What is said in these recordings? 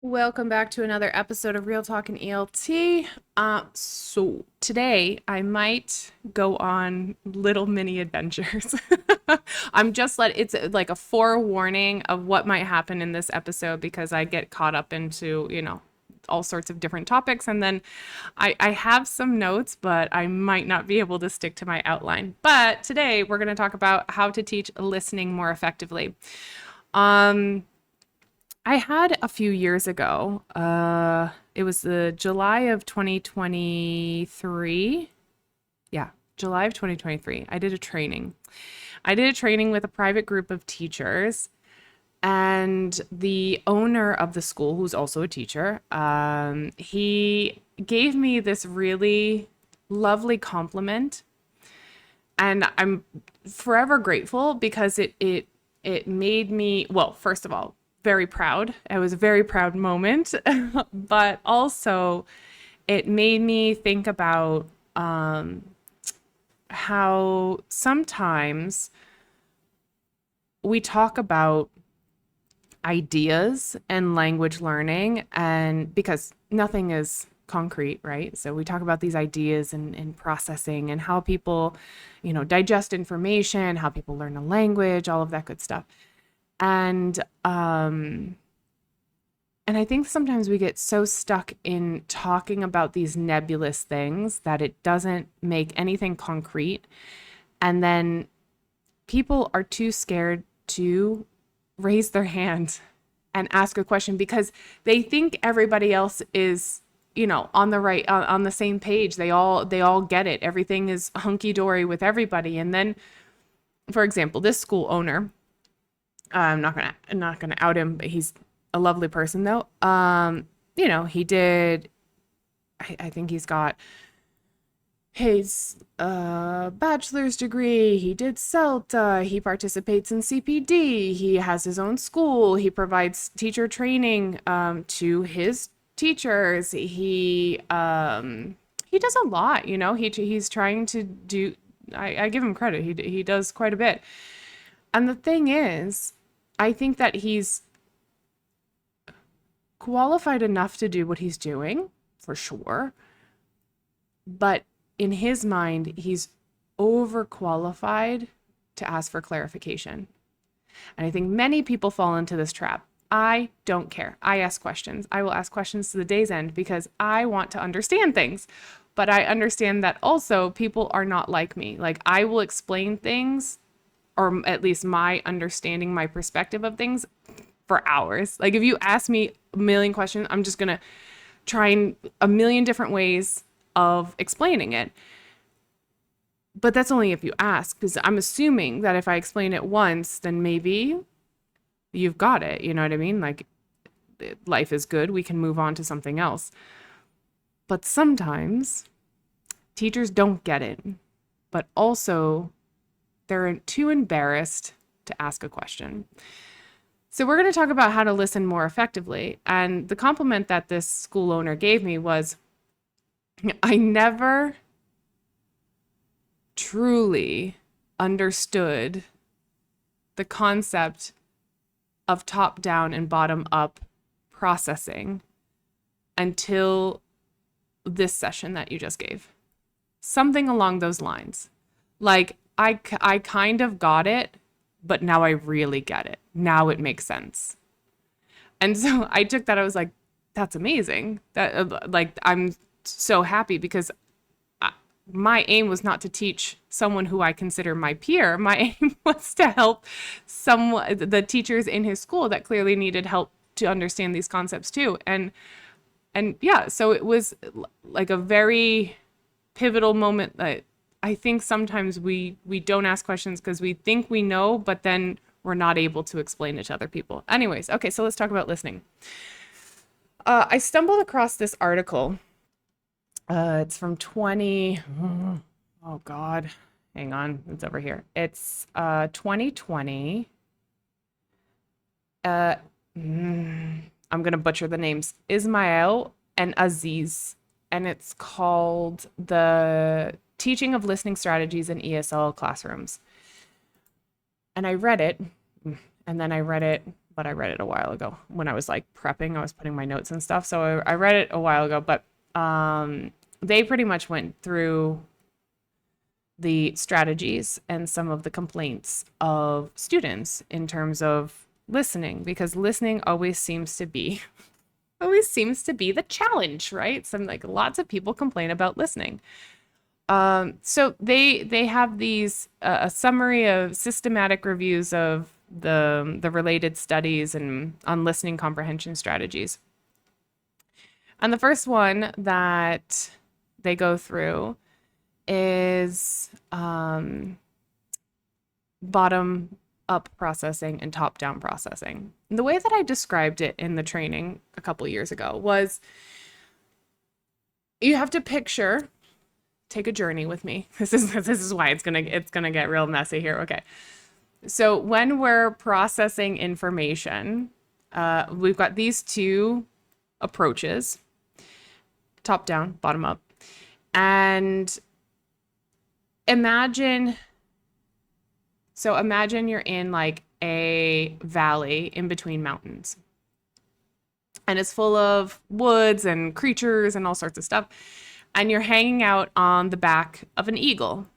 Welcome back to another episode of Real Talk and ELT. So today I might go on little mini adventures. It's like a forewarning of what might happen in this episode because I get caught up into, all sorts of different topics. And then I have some notes, but I might not be able to stick to my outline. But today we're going to talk about how to teach listening more effectively. I had a few years ago, it was the July of 2023. Yeah, July of 2023. I did a training. I did a training with a private group of teachers, and the owner of the school, who's also a teacher, he gave me this really lovely compliment, and I'm forever grateful because it made me, well, first of all, very proud. It was a very proud moment, but also it made me think about how sometimes we talk about ideas and language learning, and because nothing is concrete, right? So we talk about these ideas and processing and how people, digest information, how people learn a language, all of that good stuff. And I think sometimes we get so stuck in talking about these nebulous things that it doesn't make anything concrete. And then people are too scared to raise their hand and ask a question because they think everybody else is, on the right, on the same page. They all get it. Everything is hunky dory with everybody. And then, for example, this school owner, I'm not gonna out him, but he's a lovely person though. He did. I think he's got his bachelor's degree. He did CELTA. He participates in CPD. He has his own school. He provides teacher training to his teachers. He does a lot. He's trying to do. I give him credit. He does quite a bit. And the thing is, I think that he's qualified enough to do what he's doing, for sure. But in his mind, he's overqualified to ask for clarification. And I think many people fall into this trap. I don't care. I ask questions. I will ask questions to the day's end because I want to understand things. But I understand that also people are not like me. Like, I will explain things, or at least my understanding, my perspective of things, for hours. Like, if you ask me a million questions, I'm just gonna try a million different ways of explaining it. But that's only if you ask, because I'm assuming that if I explain it once, then maybe you've got it. You know what I mean? Like, life is good. We can move on to something else. But sometimes teachers don't get it, but also they're too embarrassed to ask a question. So we're going to talk about how to listen more effectively. And the compliment that this school owner gave me was, I never truly understood the concept of top down and bottom up processing until this session that you just gave. Something along those lines. Like, I kind of got it, but now I really get it. Now it makes sense. And so I took that. I was like, that's amazing. I'm so happy because my aim was not to teach someone who I consider my peer. My aim was to help the teachers in his school that clearly needed help to understand these concepts too. And yeah, so it was like a very pivotal moment that I think sometimes we don't ask questions because we think we know, but then we're not able to explain it to other people. Anyways, okay, so let's talk about listening. I stumbled across this article. It's from 20. Oh God, hang on, it's over here. It's 2020. I'm gonna butcher the names. Ismael and Aziz, and it's called The Teaching of Listening Strategies in ESL Classrooms. And I read it, and then I read it but I read it a while ago when I was like prepping. I was putting my notes and stuff. So I read it a while ago, but they pretty much went through the strategies and some of the complaints of students in terms of listening, because listening always seems to be the challenge, right? Some like lots of people complain about listening. So they have these a summary of systematic reviews of the related studies and on listening comprehension strategies. And the first one that they go through is bottom up processing and top down processing. And the way that I described it in the training a couple years ago was you have to picture, take a journey with me. This is why it's gonna get real messy here. Okay. So when we're processing information, we've got these two approaches, top down, bottom up. And imagine you're in like a valley in between mountains. And it's full of woods and creatures and all sorts of stuff. And you're hanging out on the back of an eagle.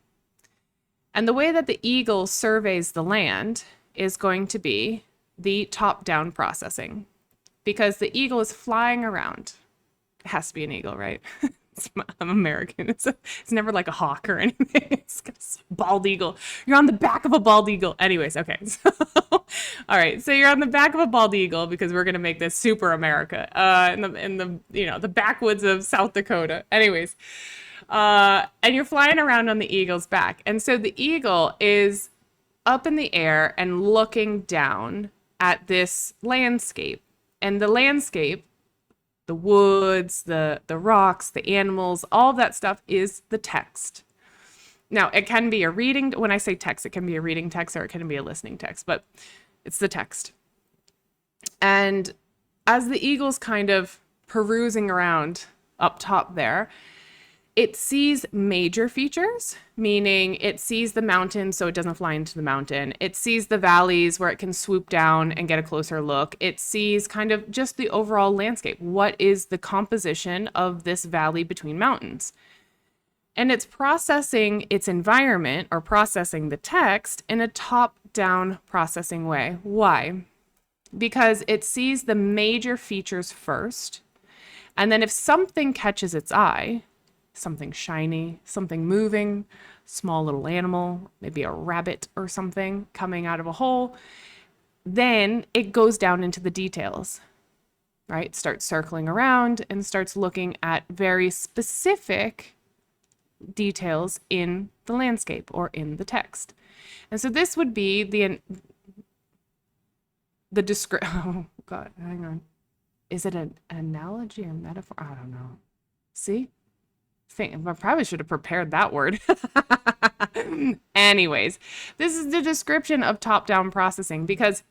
And the way that the eagle surveys the land is going to be the top-down processing, because the eagle is flying around. It has to be an eagle, right? I'm American. It's never like a hawk or anything. It's a bald eagle. You're on the back of a bald eagle. Anyways, okay. So, all right. So you're on the back of a bald eagle because we're gonna make this super America. In the the backwoods of South Dakota. Anyways, and you're flying around on the eagle's back, and so the eagle is up in the air and looking down at this landscape, and the landscape, the woods, the rocks, the animals, all of that stuff is the text. Now, it can be a reading. When I say text, it can be a reading text or it can be a listening text, but it's the text. And as the eagle's kind of perusing around up top there, it sees major features, meaning it sees the mountain so it doesn't fly into the mountain. It sees the valleys where it can swoop down and get a closer look. It sees kind of just the overall landscape. What is the composition of this valley between mountains? And it's processing its environment or processing the text in a top-down processing way. Why? Because it sees the major features first. And then if something catches its eye, something shiny, something moving, small little animal, maybe a rabbit or something coming out of a hole, then it goes down into the details, right? Starts circling around and starts looking at very specific details in the landscape or in the text. And so this would be the oh God, hang on. Is it an analogy or metaphor? I don't know. See? I probably should have prepared that word. Anyways, this is the description of top-down processing, because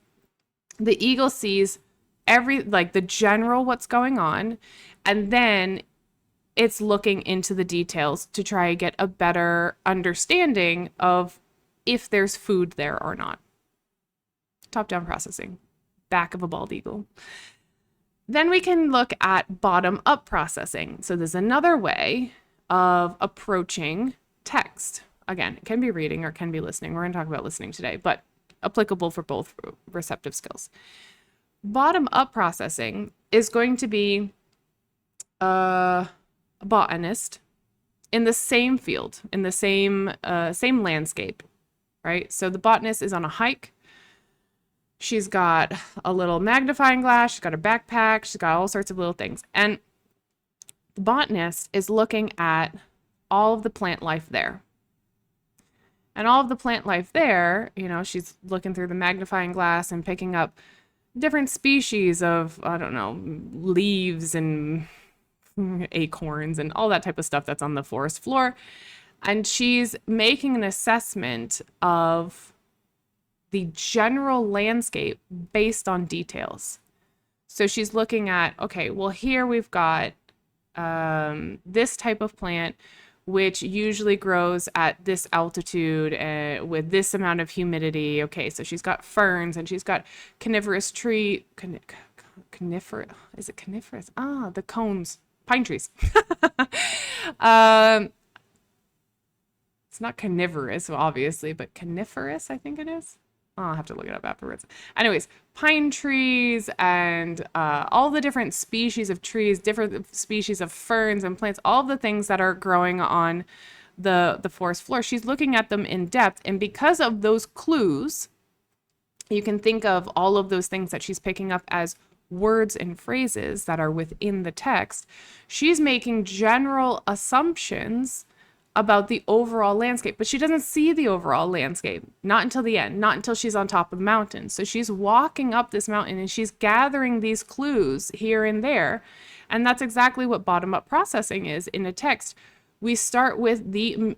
the eagle sees the general what's going on, and then it's looking into the details to try and get a better understanding of if there's food there or not. Top-down processing, back of a bald eagle. Then we can look at bottom-up processing. So there's another way of approaching text. Again, it can be reading or it can be listening. We're going to talk about listening today, but applicable for both receptive skills. Bottom-up processing is going to be a botanist in the same field, in the same landscape, right? So the botanist is on a hike. She's got a little magnifying glass. She's got a backpack. She's got all sorts of little things. And the botanist is looking at all of the plant life there. And all of the plant life there, she's looking through the magnifying glass and picking up different species of, leaves and acorns and all that type of stuff that's on the forest floor. And she's making an assessment of the general landscape based on details. So she's looking at, okay, well, here we've got this type of plant which usually grows at this altitude with this amount of humidity. Okay, so she's got ferns and she's got coniferous tree, coniferous, is it coniferous? Ah, the cones, pine trees. um, it's not carnivorous, obviously, but coniferous, I think it is. Oh, I'll have to look it up afterwards. Anyways, pine trees and all the different species of trees, different species of ferns and plants, all the things that are growing on the forest floor. She's looking at them in depth. And because of those clues, you can think of all of those things that she's picking up as words and phrases that are within the text. She's making general assumptions about the overall landscape, but she doesn't see the overall landscape, not until the end, not until she's on top of the mountain. So she's walking up this mountain and she's gathering these clues here and there. And that's exactly what bottom-up processing is in a text. We start with the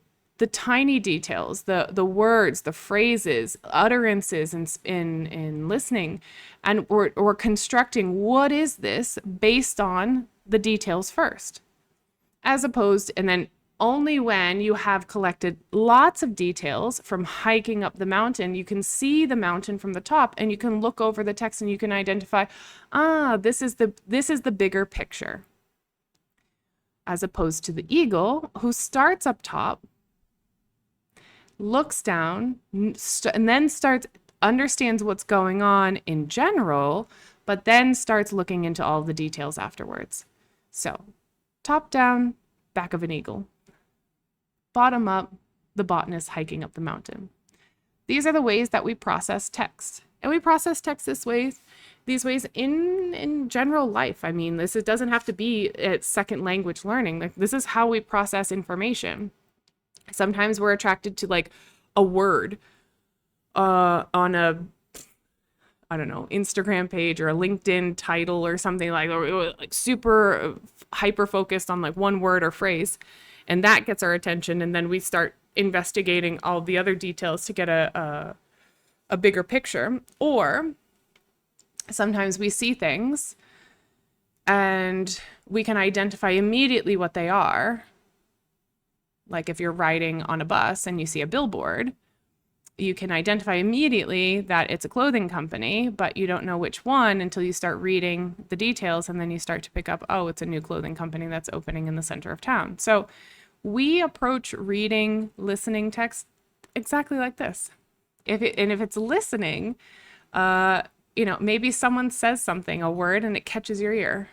tiny details, the words, the phrases, utterances in listening, and we're constructing what is this based on the details first, as opposed, and then only when you have collected lots of details from hiking up the mountain, you can see the mountain from the top and you can look over the text and you can identify, this is the bigger picture. As opposed to the eagle, who starts up top, looks down, and then understands what's going on in general, but then starts looking into all the details afterwards. So, top down, back of an eagle. Bottom up, the botanist hiking up the mountain. These are the ways that we process text. And we process text these ways in general life. I mean, it doesn't have to be second language learning. Like, this is how we process information. Sometimes we're attracted to like a word on a, I don't know, Instagram page or a LinkedIn title or something or like super hyper focused on like one word or phrase. And that gets our attention. And then we start investigating all the other details to get a bigger picture. Or sometimes we see things and we can identify immediately what they are. Like if you're riding on a bus and you see a billboard, you can identify immediately that it's a clothing company, but you don't know which one until you start reading the details, and then you start to pick up, oh, it's a new clothing company that's opening in the center of town. So we approach reading, listening text exactly like this. If it's listening, maybe someone says something, a word, and it catches your ear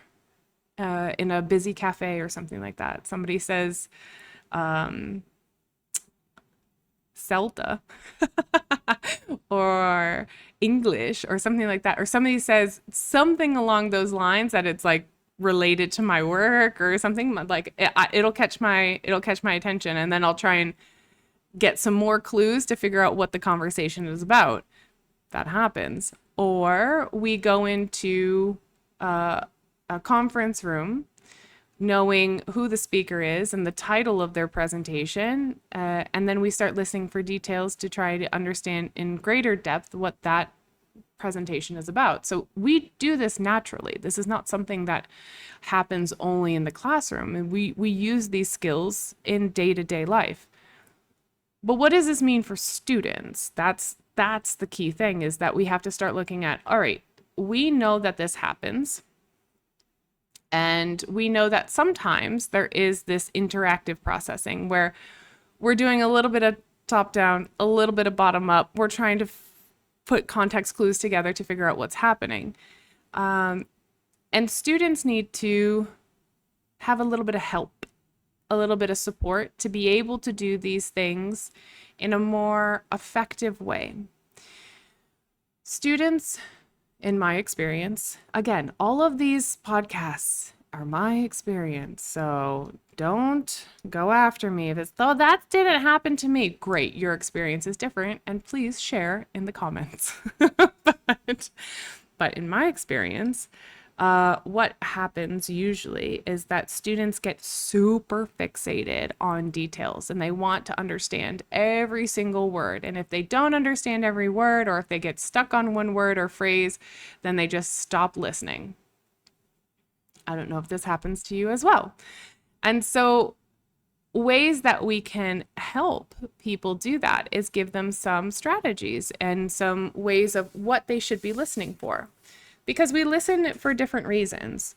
in a busy cafe or something like that. Somebody says, Celta or English or something like that, or somebody says something along those lines that it's like related to my work or something, like it'll catch my attention, and then I'll try and get some more clues to figure out what the conversation is about. That happens. Or we go into a conference room knowing who the speaker is and the title of their presentation, and then we start listening for details to try to understand in greater depth what that presentation is about. So we do this naturally. This is not something that happens only in the classroom. And we use these skills in day-to-day life. But what does this mean for students? That's the key thing, is that we have to start looking at, all right, we know that this happens. And we know that sometimes there is this interactive processing where we're doing a little bit of top down, a little bit of bottom up. We're trying to put context clues together to figure out what's happening. And students need to have a little bit of help, a little bit of support to be able to do these things in a more effective way. Students, in my experience, again, all of these podcasts are my experience, so don't go after me if it's, oh, that didn't happen to me. Great, your experience is different, and please share in the comments. But in my experience, what happens usually is that students get super fixated on details and they want to understand every single word. And if they don't understand every word, or if they get stuck on one word or phrase, then they just stop listening. I don't know if this happens to you as well. And so ways that we can help people do that is give them some strategies and some ways of what they should be listening for, because we listen for different reasons,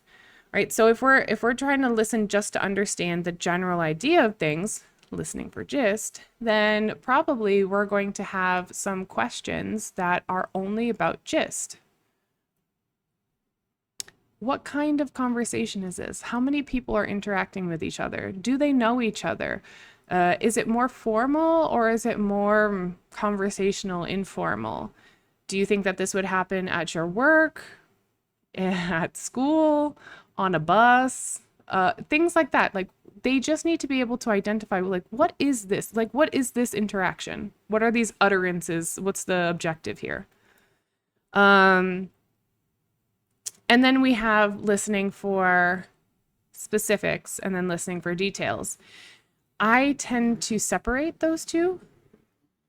right? So if we're trying to listen just to understand the general idea of things, listening for gist, then probably we're going to have some questions that are only about gist. What kind of conversation is this? How many people are interacting with each other? Do they know each other? Is it more formal or is it more conversational, informal? Do you think that this would happen at your work, at school, on a bus? Things like that. Like, they just need to be able to identify, like, what is this? Like, what is this interaction? What are these utterances? What's the objective here? And then we have listening for specifics and then listening for details. I tend to separate those two.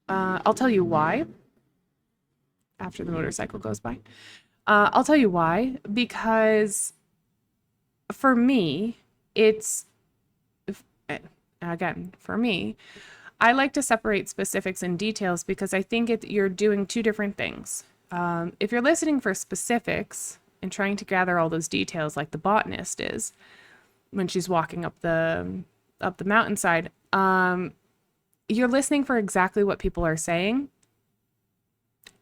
I'll tell you why after the motorcycle goes by. I'll tell you why, because for me, for me, I like to separate specifics and details because I think you're doing two different things. If you're listening for specifics and trying to gather all those details like the botanist is when she's walking up the mountainside, you're listening for exactly what people are saying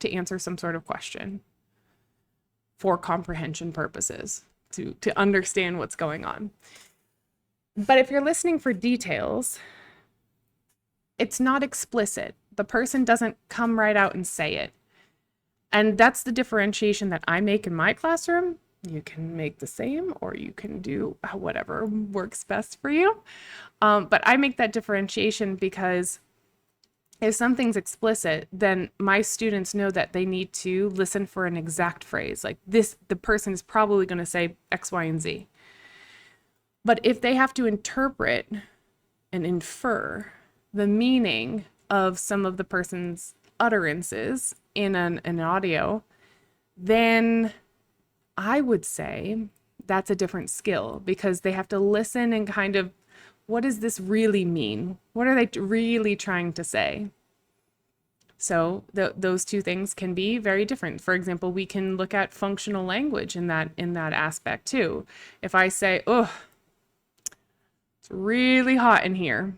to answer some sort of question for comprehension purposes, to understand what's going on. But if you're listening for details, it's not explicit. The person doesn't come right out and say it. And that's the differentiation that I make in my classroom. You can make the same, or you can do whatever works best for you. But I make that differentiation because if something's explicit, then my students know that they need to listen for an exact phrase. Like this, the person is probably going to say X, Y, and Z. But if they have to interpret and infer the meaning of some of the person's utterances in an audio, then I would say that's a different skill, because they have to listen and kind of, what does this really mean? What are they really trying to say? So those two things can be very different. For example, we can look at functional language in that aspect too. If I say, oh, it's really hot in here,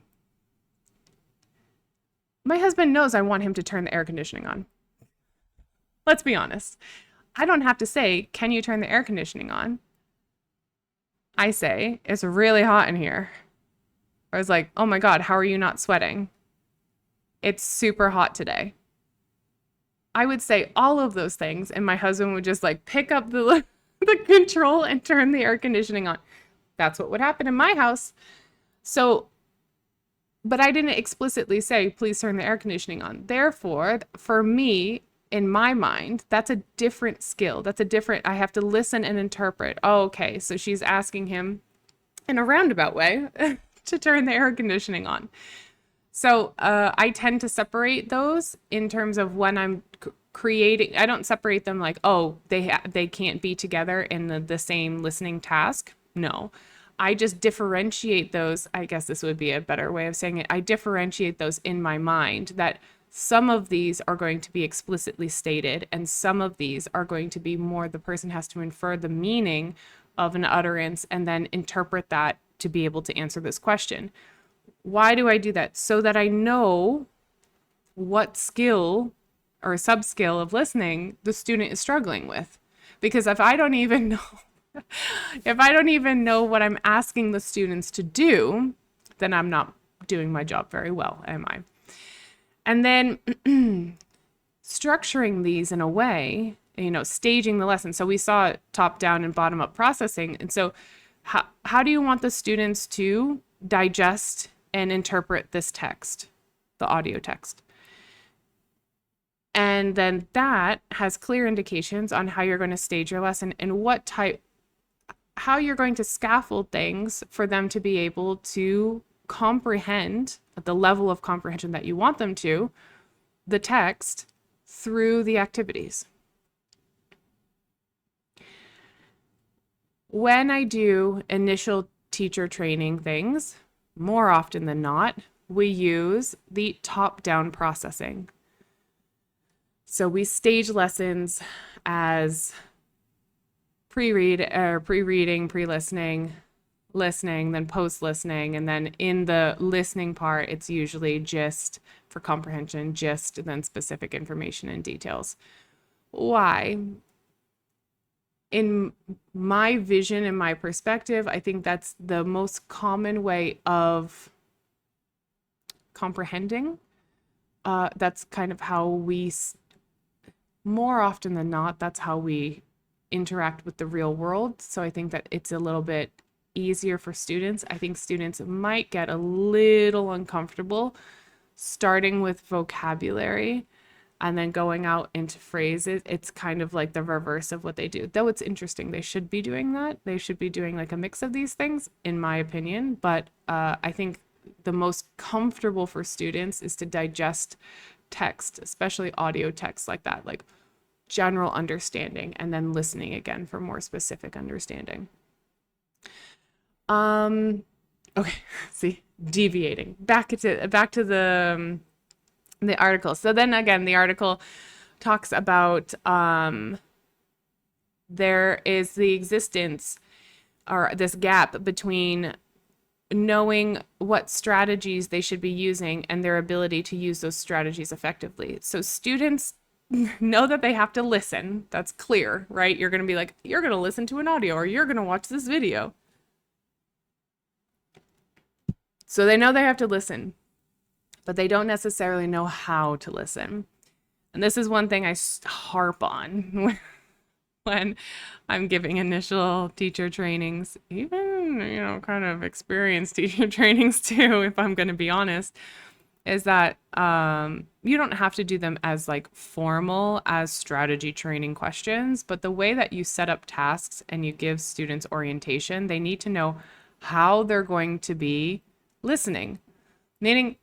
my husband knows I want him to turn the air conditioning on. Let's be honest. I don't have to say, can you turn the air conditioning on? I say, it's really hot in here. I was like, oh my God, how are you not sweating? It's super hot today. I would say all of those things, and my husband would just like pick up the control and turn the air conditioning on. That's what would happen in my house. So, but I didn't explicitly say, please turn the air conditioning on. Therefore, for me, in my mind, that's a different skill. I have to listen and interpret. Oh, okay, so she's asking him in a roundabout way to turn the air conditioning on. So I tend to separate those in terms of when I'm creating. I don't separate them like, oh, they can't be together in the same listening task. No, I just differentiate those. I guess this would be a better way of saying it. I differentiate those in my mind, that some of these are going to be explicitly stated, and some of these are going to be more the person has to infer the meaning of an utterance and then interpret that to be able to answer this question. Why do I do that? So that I know what skill or subskill of listening the student is struggling with. Because if I don't even know what I'm asking the students to do, then I'm not doing my job very well, am I? And then structuring these in a way, staging the lesson. So we saw top down and bottom up processing. And so how do you want the students to digest and interpret this text, the audio text? And then that has clear indications on how you're going to stage your lesson and how you're going to scaffold things for them to be able to comprehend at the level of comprehension that you want them to, the text through the activities. When I do initial teacher training things, more often than not, we use the top-down processing. So we stage lessons as pre-reading, pre-listening, listening, then post-listening, and then in the listening part, it's usually gist for comprehension, gist, then specific information and details. Why? In my vision and my perspective, I think that's the most common way of comprehending. That's kind of how we, more often than not, that's how we interact with the real world. So I think that it's a little bit easier for students. I think students might get a little uncomfortable starting with vocabulary and then going out into phrases. It's kind of like the reverse of what they do. Though it's interesting, they should be doing that. They should be doing like a mix of these things, in my opinion. But I think the most comfortable for students is to digest text, especially audio text like that, like general understanding, and then listening again for more specific understanding. Okay, see, deviating back to the article. So then again, the article talks about there is the existence or this gap between knowing what strategies they should be using and their ability to use those strategies effectively. So students know that they have to listen. That's clear, right? You're going to be like, you're going to listen to an audio or you're going to watch this video. So they know they have to listen, but they don't necessarily know how to listen. And this is one thing I harp on when I'm giving initial teacher trainings, even, kind of experienced teacher trainings too, if I'm going to be honest, is that you don't have to do them as like formal as strategy training questions, but the way that you set up tasks and you give students orientation, they need to know how they're going to be listening. Meaning,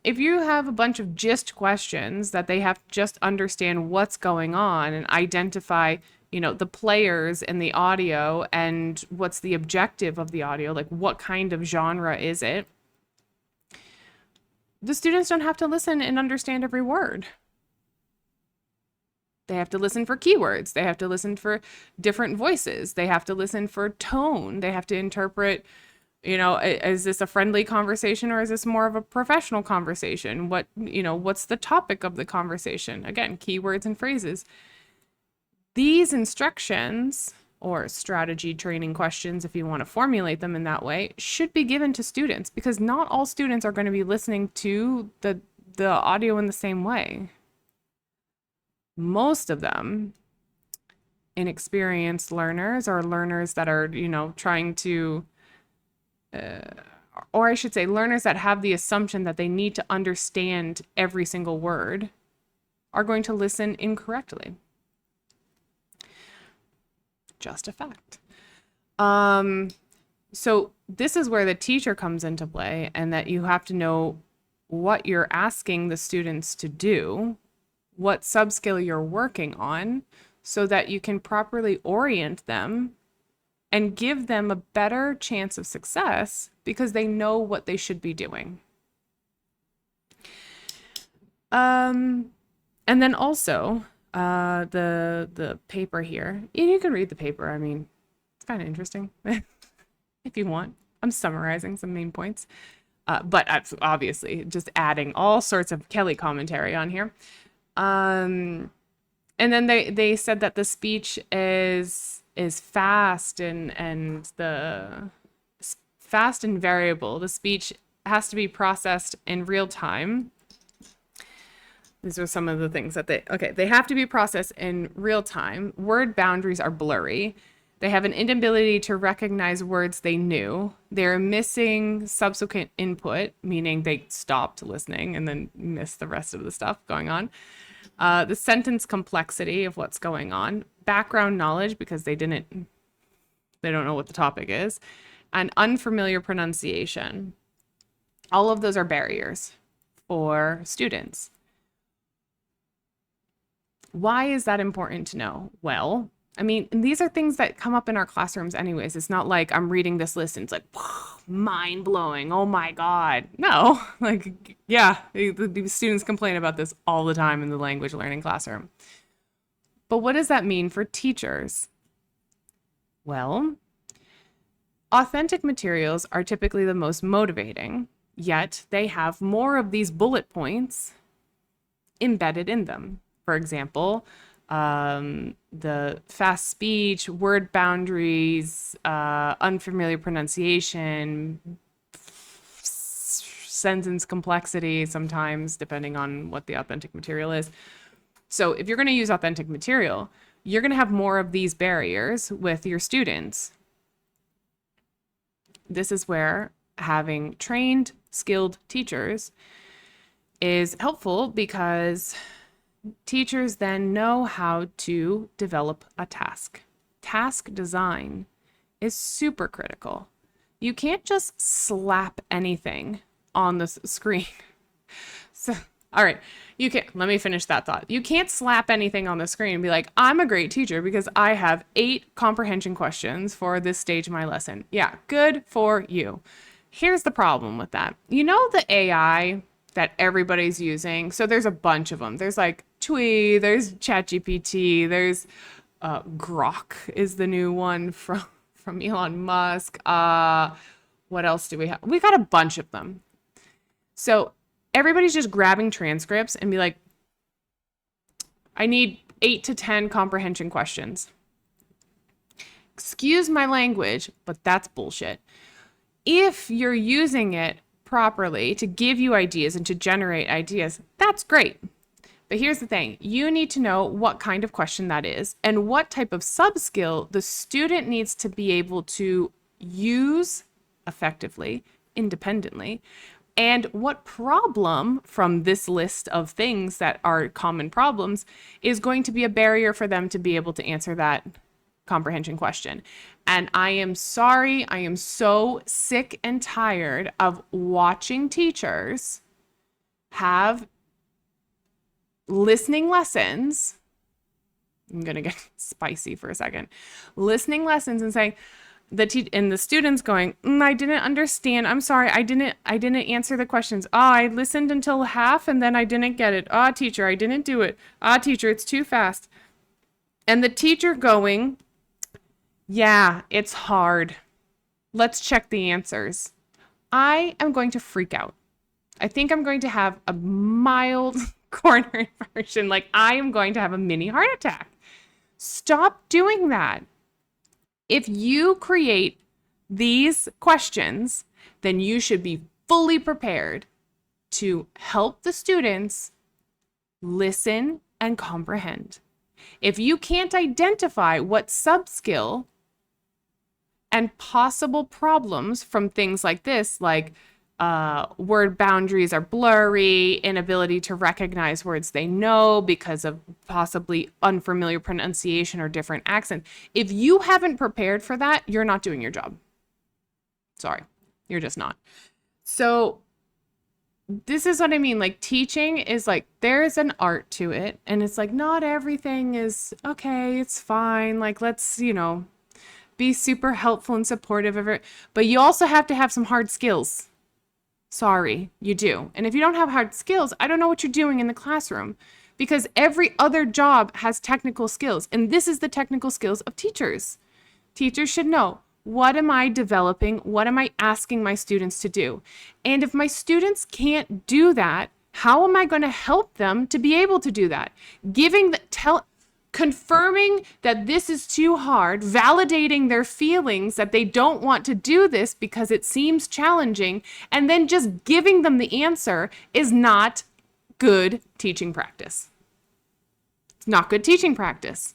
if you have a bunch of gist questions that they have to just understand what's going on and identify, the players in the audio and what's the objective of the audio, like what kind of genre is it, the students don't have to listen and understand every word. They have to listen for keywords. They have to listen for different voices. They have to listen for tone. They have to interpret, is this a friendly conversation or is this more of a professional conversation? What's the topic of the conversation? Again, keywords and phrases. These instructions or strategy training questions, if you want to formulate them in that way, should be given to students because not all students are going to be listening to the audio in the same way. Most of them, inexperienced learners or learners that are, trying to or I should say learners that have the assumption that they need to understand every single word are going to listen incorrectly. Just a fact. So this is where the teacher comes into play, and that you have to know what you're asking the students to do, what subskill you're working on, so that you can properly orient them and give them a better chance of success because they know what they should be doing. And then also the paper here, you can read the paper. I mean, it's kind of interesting if you want. I'm summarizing some main points, but obviously just adding all sorts of Kelly commentary on here. And then they said that the speech is fast and fast and variable. The speech has to be processed in real time. These are some of the things that they have to be processed in real time. Word boundaries are blurry. They have an inability to recognize words they knew. They're missing subsequent input, meaning they stopped listening and then missed the rest of the stuff going on. The sentence complexity of what's going on. Background knowledge, because they don't know what the topic is. And unfamiliar pronunciation. All of those are barriers for students. Why is that important to know? Well, I mean, and these are things that come up in our classrooms anyways. It's not like I'm reading this list and it's like, mind blowing. Oh my God. No, like, yeah, the students complain about this all the time in the language learning classroom. But what does that mean for teachers? Well, authentic materials are typically the most motivating, yet they have more of these bullet points embedded in them. For example, the fast speech, word boundaries, unfamiliar pronunciation, sentence complexity sometimes, depending on what the authentic material is. So if you're going to use authentic material, you're going to have more of these barriers with your students. This is where having trained, skilled teachers is helpful, because teachers then know how to develop a task. Task design is super critical. You can't just slap anything on the screen. So, all right, let me finish that thought. You can't slap anything on the screen and be like, I'm a great teacher because I have 8 comprehension questions for this stage of my lesson. Yeah, good for you. Here's the problem with that. You know the AI that everybody's using? So there's a bunch of them. There's like Twee, there's ChatGPT, there's Grok is the new one from Elon Musk. What else do we have? We got a bunch of them. So everybody's just grabbing transcripts and be like, I need 8 to 10 comprehension questions. Excuse my language, but that's bullshit. If you're using it properly to give you ideas and to generate ideas, that's great. But here's the thing. You need to know what kind of question that is and what type of subskill the student needs to be able to use effectively, independently, and what problem from this list of things that are common problems is going to be a barrier for them to be able to answer that comprehension question. And I am sorry, I am so sick and tired of watching teachers have listening lessons. I'm going to get spicy for a second. Listening lessons and saying, the students going, I didn't understand. I'm sorry. I didn't answer the questions. I listened until half and then I didn't get it. Teacher, I didn't do it. Teacher, it's too fast. And the teacher going, yeah, it's hard. Let's check the answers. I am going to freak out. I think I'm going to have a mild coronary infarction. Like, I am going to have a mini heart attack. Stop doing that. If you create these questions, then you should be fully prepared to help the students listen and comprehend. If you can't identify what subskill and possible problems from things like this, like word boundaries are blurry, inability to recognize words they know because of possibly unfamiliar pronunciation or different accent. If you haven't prepared for that, you're not doing your job. Sorry, you're just not. So this is what I mean. Like, teaching is like, there's an art to it. And it's like, not everything is okay. It's fine. Like, let's, be super helpful and supportive of it. But you also have to have some hard skills. Sorry, you do. And if you don't have hard skills, I don't know what you're doing in the classroom, because every other job has technical skills. And this is the technical skills of teachers. Teachers should know, what am I developing? What am I asking my students to do? And if my students can't do that, how am I going to help them to be able to do that? Confirming that this is too hard, validating their feelings that they don't want to do this because it seems challenging, and then just giving them the answer is not good teaching practice. It's not good teaching practice.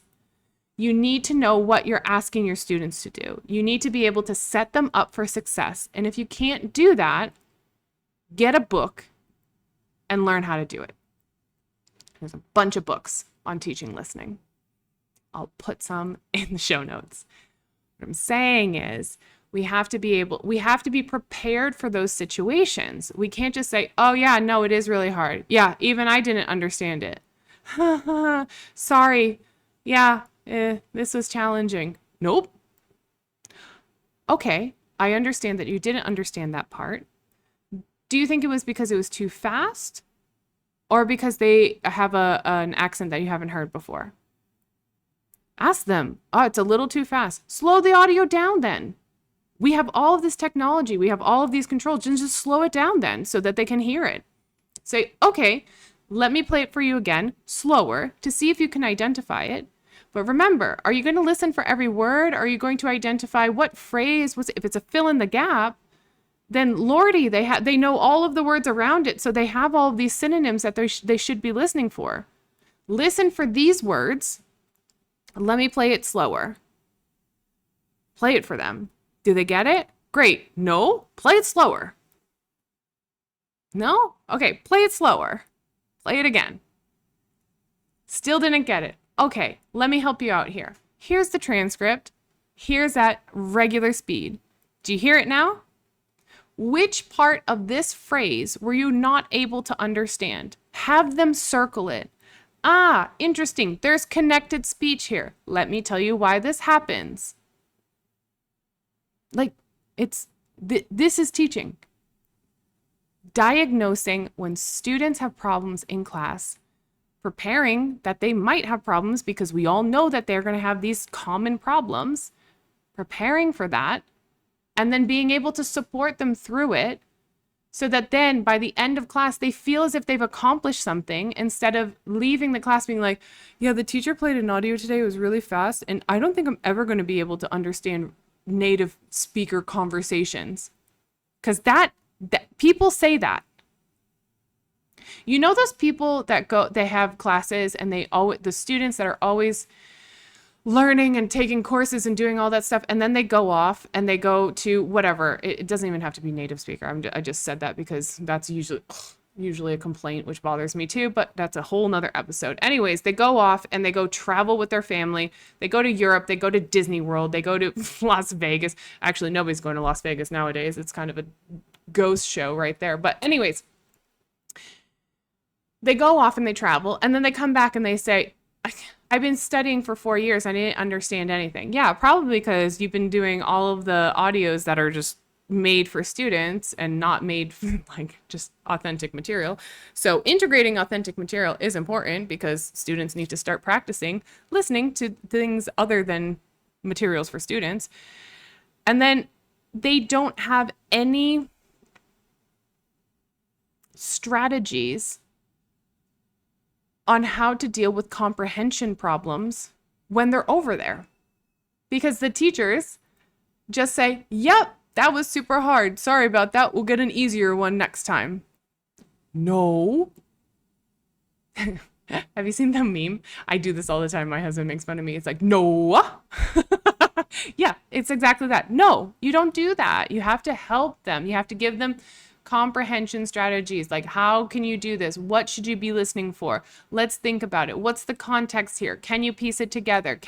You need to know what you're asking your students to do. You need to be able to set them up for success. And if you can't do that, get a book and learn how to do it. There's a bunch of books on teaching listening. I'll put some in the show notes. What I'm saying is, we have to be prepared for those situations. We can't just say, oh yeah, no, it is really hard. Yeah, even I didn't understand it. Sorry. Yeah, this was challenging. Nope. Okay, I understand that you didn't understand that part. Do you think it was because it was too fast? Or because they have an accent that you haven't heard before? Ask them. Oh, it's a little too fast. Slow the audio down then. We have all of this technology. We have all of these controls. Just slow it down then so that they can hear it. Say, okay, let me play it for you again, slower, to see if you can identify it. But remember, are you going to listen for every word? Are you going to identify what phrase was it? If it's a fill in the gap, then Lordy, they know all of the words around it. So they have all of these synonyms that they should be listening for. Listen for these words. Let me play it slower. Play it for them. Do they get it? Great. No? Play it slower. No? Okay, play it slower. Play it again. Still didn't get it. Okay, let me help you out here. Here's the transcript. Here's at regular speed. Do you hear it now? Which part of this phrase were you not able to understand? Have them circle it. Ah, interesting. There's connected speech here. Let me tell you why this happens. Like, this is teaching. Diagnosing when students have problems in class, preparing that they might have problems because we all know that they're going to have these common problems, preparing for that, and then being able to support them through it so that then by the end of class, they feel as if they've accomplished something instead of leaving the class being like, yeah, the teacher played an audio today. It was really fast. And I don't think I'm ever going to be able to understand native speaker conversations. Because that people say that. You know those people that they have classes and the students that are always learning and taking courses and doing all that stuff, and then they go off and they go to whatever. It doesn't even have to be native speaker. I just said that because that's usually a complaint, which bothers me too, but that's a whole nother episode. Anyways, they go off and they go travel with their family. They go to Europe, they go to Disney World, they go to Las Vegas. Actually, nobody's going to Las Vegas nowadays. It's kind of a ghost show right there. But anyways, they go off and they travel, and then they come back and they say, I've been studying for 4 years. I didn't understand anything. Yeah, probably because you've been doing all of the audios that are just made for students and not made like just authentic material. So integrating authentic material is important because students need to start practicing listening to things other than materials for students. And then they don't have any strategies on how to deal with comprehension problems when they're over there. Because the teachers just say, yep, that was super hard. Sorry about that. We'll get an easier one next time. No. Have you seen the meme? I do this all the time. My husband makes fun of me. It's like, no. Yeah, it's exactly that. No, you don't do that. You have to help them. You have to give them comprehension strategies. Like, how can you do this? What should you be listening for? Let's think about it. What's the context here? Can you piece it together?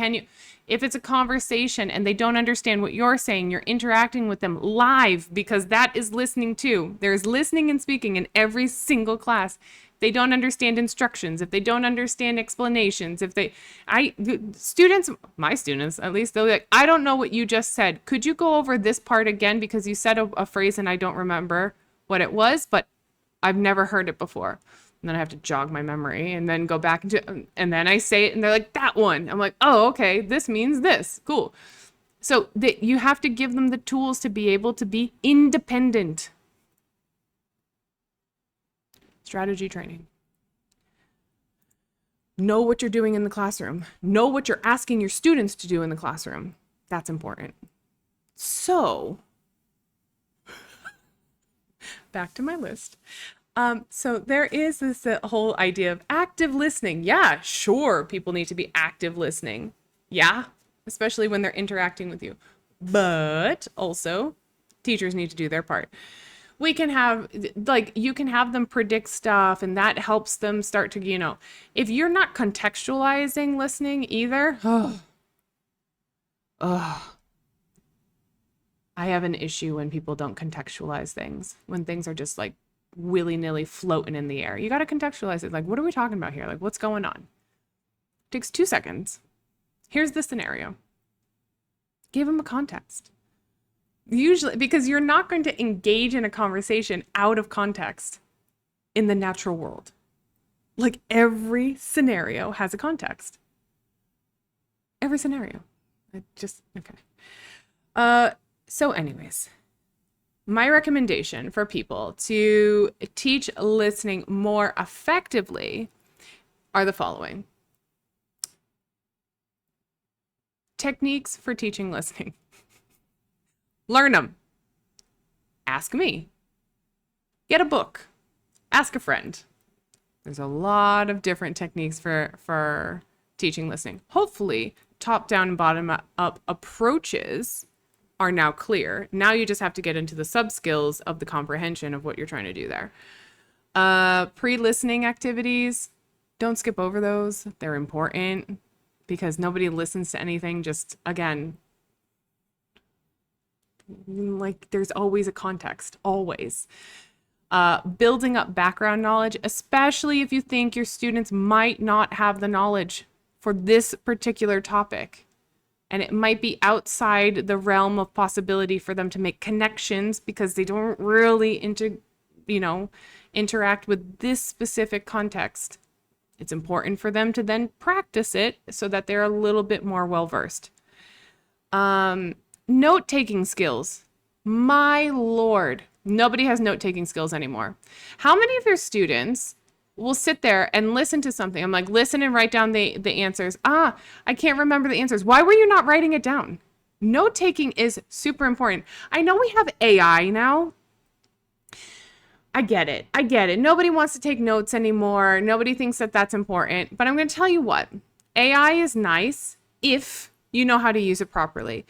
If it's a conversation and they don't understand what you're saying, you're interacting with them live, because that is listening too. There's listening and speaking in every single class. If they don't understand instructions, if they don't understand explanations, my students at least, they'll be like, I don't know what you just said. Could you go over this part again? Because you said a phrase and I don't remember what it was, but I've never heard it before. And then I have to jog my memory and then go back and then I say it and they're like, that one. I'm like, oh, okay, this means this. Cool. So you have to give them the tools to be able to be independent. Strategy training. Know what you're doing in the classroom. Know what you're asking your students to do in the classroom. That's important. So back to my list. So there is this whole idea of active listening. Yeah, sure, people need to be active listening. Yeah, especially when they're interacting with you. But also, teachers need to do their part. We can have, you can have them predict stuff, and that helps them start to, if you're not contextualizing listening either, I have an issue when people don't contextualize things, when things are just like willy-nilly floating in the air. You got to contextualize it. Like, what are we talking about here? Like, what's going on? It takes 2 seconds. Here's the scenario. Give them a context. Usually, because you're not going to engage in a conversation out of context in the natural world. Like every scenario has a context. Every scenario. Okay. So anyways, my recommendation for people to teach listening more effectively are the following. Techniques for teaching listening. Learn them. Ask me. Get a book. Ask a friend. There's a lot of different techniques for teaching listening. Hopefully, top-down and bottom-up approaches are now clear. Now you just have to get into the subskills of the comprehension of what you're trying to do there. Pre-listening activities, don't skip over those. They're important because nobody listens to anything just, again, like there's always a context, always. Building up background knowledge, especially if you think your students might not have the knowledge for this particular topic. And it might be outside the realm of possibility for them to make connections because they don't really interact with this specific context. It's important for them to then practice it so that they're a little bit more well-versed. Note-taking skills. My Lord, nobody has note-taking skills anymore. How many of your students will sit there and listen to something? I'm like, listen and write down the answers. I can't remember the answers. Why were you not writing it down? Note-taking is super important. I know we have AI now. I get it. Nobody wants to take notes anymore. Nobody thinks that that's important. But I'm going to tell you what. AI is nice if you know how to use it properly.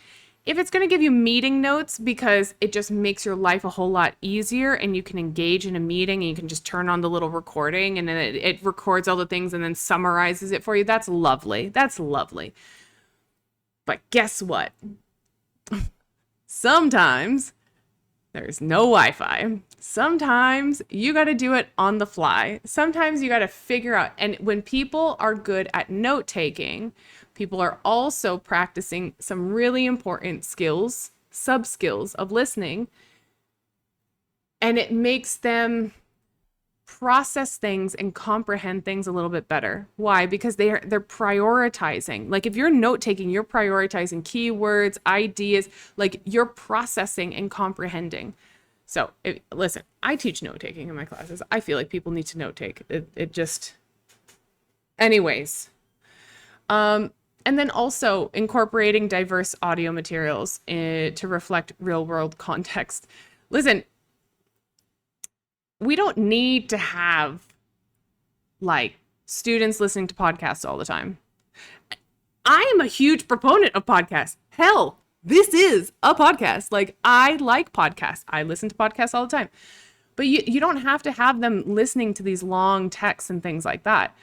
If it's going to give you meeting notes because it just makes your life a whole lot easier and you can engage in a meeting and you can just turn on the little recording and then it records all the things and then summarizes it for you, that's lovely. That's lovely. But guess what? Sometimes there's no Wi-Fi. Sometimes you got to do it on the fly. Sometimes you got to figure out. And when people are good at note taking, people are also practicing some really important skills, subskills of listening. And it makes them process things and comprehend things a little bit better. Why? Because they're prioritizing. Like if you're note taking, you're prioritizing keywords, ideas, like you're processing and comprehending. So listen, I teach note taking in my classes. I feel like people need to note take. It just, anyways. And then also incorporating diverse audio materials to reflect real world context. Listen, we don't need to have like students listening to podcasts all the time. I am a huge proponent of podcasts. Hell, this is a podcast. Like I like podcasts. I listen to podcasts all the time. But you don't have to have them listening to these long texts and things like that.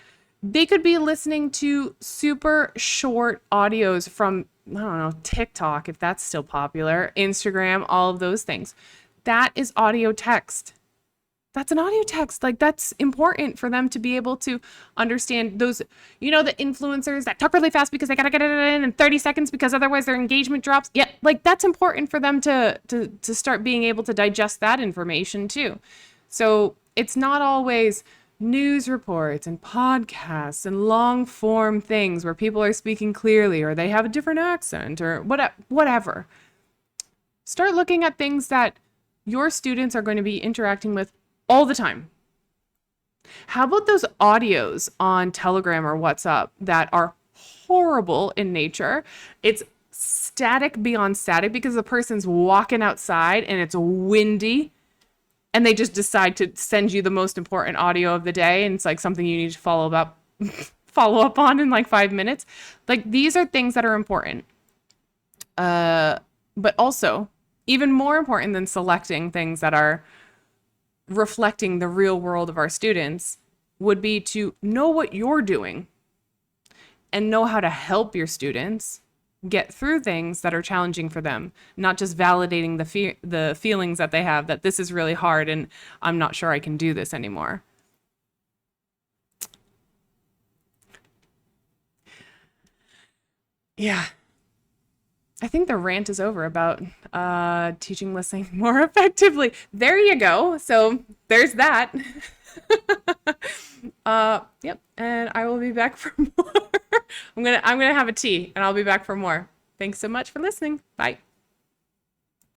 They could be listening to super short audios from, I don't know, TikTok, if that's still popular, Instagram, all of those things. That is audio text. That's an audio text. Like that's important for them to be able to understand those, the influencers that talk really fast because they gotta get it in 30 seconds because otherwise their engagement drops. Yeah, like that's important for them to start being able to digest that information too. So it's not always news reports and podcasts and long form things where people are speaking clearly or they have a different accent or whatever. Start looking at things that your students are going to be interacting with all the time. How about those audios on Telegram or WhatsApp that are horrible in nature? It's static beyond static because the person's walking outside and it's windy and they just decide to send you the most important audio of the day and it's like something you need to follow up on in like 5 minutes. Like these are things that are important. But also even more important than selecting things that are reflecting the real world of our students would be to know what you're doing and know how to help your students get through things that are challenging for them, not just validating the feelings that they have that this is really hard and I'm not sure I can do this anymore. Yeah. I think the rant is over about teaching listening more effectively. There you go. So there's that. Yep. And I will be back for more. I'm gonna have a tea and I'll be back for more. Thanks so much for listening. Bye.